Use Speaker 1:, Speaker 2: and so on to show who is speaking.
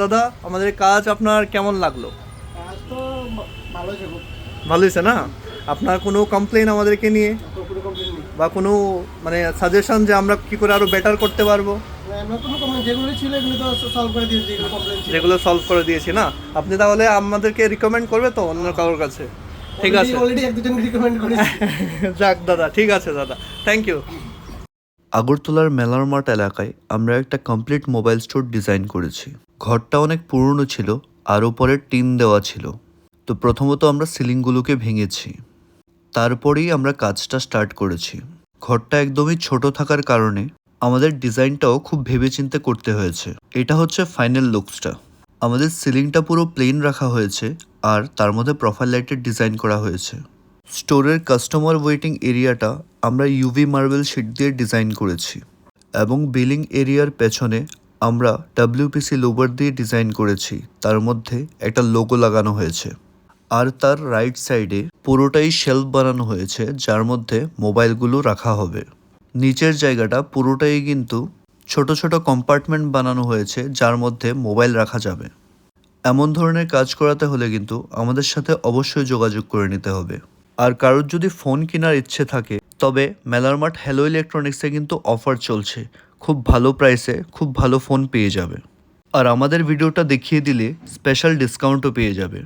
Speaker 1: দাদা, আমাদের কাজ আপনার কেমন লাগলো?
Speaker 2: কাজ তো ভালো হয়েছে, খুব
Speaker 1: ভালো হয়েছে না? আপনার কোনো কমপ্লেন আমাদেরকে নিয়ে
Speaker 2: কোনো কমপ্লেন নেই।
Speaker 1: বা কোনো মানে সাজেশন যে আমরা কি করে আরো বেটার করতে পারবো?
Speaker 2: আমরা কোনো কমপ্লেন যেগুলো ছিল এগুলো তো সলভ করে দিয়েছি, যেগুলো কমপ্লেন ছিল
Speaker 1: যেগুলো সলভ করে দিয়েছি না? আপনি তাহলে আমাদেরকে রিকমেন্ড করবে তো অন্য কারোর কাছে? ঠিক আছে।
Speaker 2: অলরেডি এক দুজনকে রিকমেন্ড করেছি।
Speaker 1: যাক দাদা, ঠিক আছে দাদা, থ্যাংক ইউ। আগরতলার মেলার মাঠ এলাকায় আমরা একটা কমপ্লিট মোবাইল স্টোর ডিজাইন করেছি। ঘরটা অনেক পুরনো ছিল আর উপরে টিন দেওয়া ছিল। তো প্রথমত আমরা সিলিংগুলোকে ভেঙেছি, তারপরেই আমরা কাজটা স্টার্ট করেছি। ঘরটা একদমই ছোট থাকার কারণে আমাদের ডিজাইনটাও খুব ভেবেচিন্তে করতে হয়েছে। এটা হচ্ছে ফাইনাল লুকসটা। আমাদের সিলিংটা পুরো প্লেন রাখা হয়েছে আর তার মধ্যে প্রোফাইল লাইটের ডিজাইন করা হয়েছে। স্টোরের কাস্টমার ওয়েটিং এরিয়াটা আমরা ইউভি মার্বেল শিট দিয়ে ডিজাইন করেছি এবং বিলিং এরিয়ার পেছনে আমরা ডাব্লিউপিসি লোভার দিয়ে ডিজাইন করেছি। তার মধ্যে একটা লোগো লাগানো হয়েছে। আর তার রাইট সাইডে পুরোটাই শেলফ বানানো হয়েছে যার মধ্যে মোবাইলগুলো রাখা হবে। নিচের জায়গাটা পুরোটাই কিন্তু ছোট ছোট কম্পার্টমেন্ট বানানো হয়েছে যার মধ্যে মোবাইল রাখা যাবে। এমন ধরনের কাজ করাতে হলে কিন্তু আমাদের সাথে অবশ্যই যোগাযোগ করে নিতে হবে। আর কারোর যদি ফোন কেনার ইচ্ছে থাকে তবে মেলার মাঠ হ্যালো ইলেকট্রনিক্সে কিন্তু অফার চলছে। খুব ভালো প্রাইসে খুব ভালো ফোন পেয়ে যাবে। আর আমাদের ভিডিওটা দেখিয়ে দিলে স্পেশাল ডিসকাউন্টও পেয়ে যাবে।